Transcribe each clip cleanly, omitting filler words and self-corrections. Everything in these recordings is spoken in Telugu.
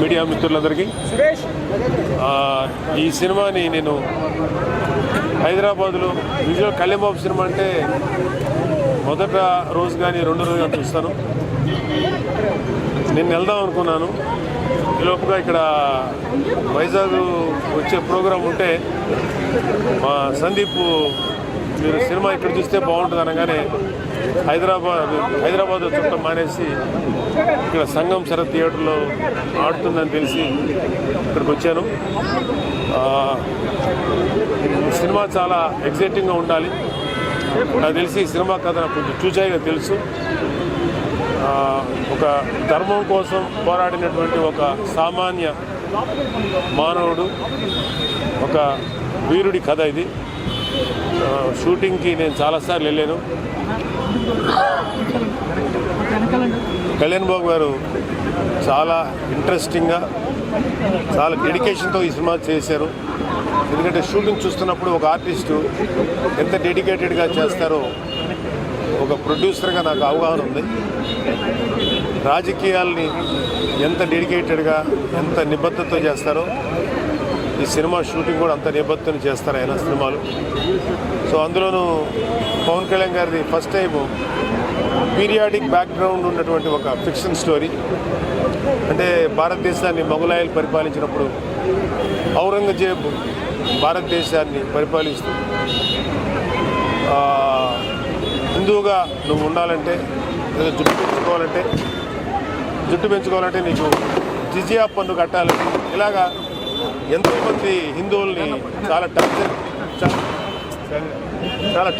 మీడియా మిత్రులందరికీ ఈ సినిమాని నేను హైదరాబాద్లో విజువల్ కళ్యాణబాబు సినిమా అంటే మొదట రోజు కానీ రెండో రోజు కానీ చూస్తాను. నేను వెళ్దాం అనుకున్నాను. ఈలోపుగా ఇక్కడ వైజాగ్ వచ్చే ప్రోగ్రాం ఉంటే మా సందీప్ మీరు సినిమా ఇక్కడ చూస్తే బాగుంటుంది అనగానే హైదరాబాద్ చుట్టం మానేసి ఇక్కడ సంగం శరత్ థియేటర్లో ఆడుతుందని తెలిసి ఇక్కడికి వచ్చాను. సినిమా చాలా ఎగ్జైటింగ్గా ఉండాలి. నాకు తెలిసి సినిమా కథ నాకు కొంచెం చూచాయిగా తెలుసు. ఒక ధర్మం కోసం పోరాడినటువంటి ఒక సామాన్య మానవుడు, ఒక వీరుడి కథ ఇది. షూటింగ్కి నేను చాలాసార్లు వెళ్ళాను. కళ్యాణ్ బాబు గారు చాలా ఇంట్రెస్టింగ్గా, చాలా డెడికేషన్తో ఈ సినిమా చేశారు. ఎందుకంటే షూటింగ్ చూస్తున్నప్పుడు ఒక ఆర్టిస్టు ఎంత డెడికేటెడ్గా చేస్తారో ఒక ప్రొడ్యూసర్గా నాకు అవగాహన ఉంది. రాజకీయాల్ని ఎంత డెడికేటెడ్గా, ఎంత నిబద్ధతతో చేస్తారో ఈ సినిమా షూటింగ్ కూడా అంత నిబద్ధతను చేస్తారు ఆయన సినిమాలు. సో అందులోనూ పవన్ కళ్యాణ్ గారిది ఫస్ట్ టైము పీరియాడిక్ బ్యాక్గ్రౌండ్ ఉన్నటువంటి ఒక ఫిక్షన్ స్టోరీ. అంటే భారతదేశాన్ని మొఘలాయలు పరిపాలించినప్పుడు ఔరంగజేబ్ భారతదేశాన్ని పరిపాలిస్తూ హిందువుగా నువ్వు ఉండాలంటే, లేదా జుట్టు పెంచుకోవాలంటే నీకు జిజియా పన్ను కట్టాలని, ఇలాగా ఎంతోమంది హిందువుల్ని చాలా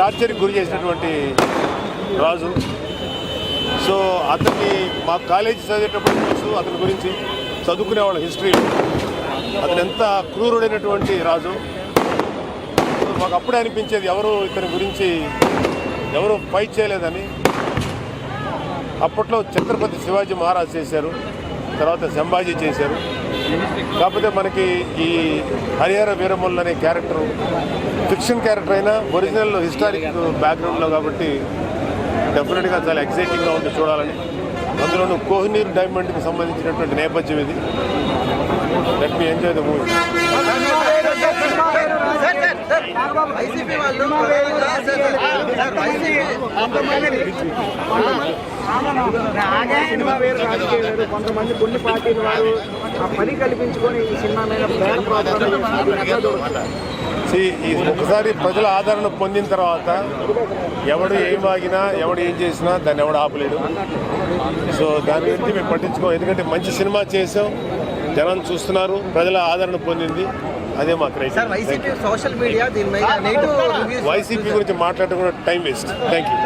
టార్చర్కి గురి చేసినటువంటి రాజు. సో అతన్ని మా కాలేజీ చదివేటప్పుడు తెలుసు అతని గురించి, చదువుకునేవాళ్ళ హిస్టరీలో అతను ఎంత క్రూరుడైనటువంటి రాజు. మాకు అప్పుడే అనిపించేది ఎవరు ఇతని గురించి ఎవరు ఫైట్ చేయలేదని. అప్పట్లో ఛత్రపతి శివాజీ మహారాజ్ చేశారు, తర్వాత సంభాజీ చేశారు. కాకపోతే మనకి ఈ హరిహర వీరమల్లు అనే క్యారెక్టర్ ఫిక్షన్ క్యారెక్టర్ అయినా ఒరిజినల్ హిస్టారిక్ బ్యాక్గ్రౌండ్లో కాబట్టి డెఫినెట్గా చాలా ఎక్సైటింగ్గా ఉంది చూడాలని. అందులోనూ కోహినూర్ డైమండ్కి సంబంధించినటువంటి నేపథ్యం ఇది. Let me enjoy the movie. కొంతమంది కొన్ని పార్టీల వారు పని కల్పించుకొని ఈ సినిమా మీద ఒకసారి ప్రజల ఆదరణ పొందిన తర్వాత ఎవడు ఏం వాగినా, ఎవడు ఏం చేసినా దాన్ని ఎవడు ఆపలేడు. సో దాని గురించి మేము పట్టించుకోం. ఎందుకంటే మంచి సినిమా చేసాం, జనం చూస్తున్నారు, ప్రజల ఆదరణ పొందింది, అదే మా క్రైటీరియా. వైసీపీ గురించి మాట్లాడడం కూడా టైం వేస్ట్. Thank you.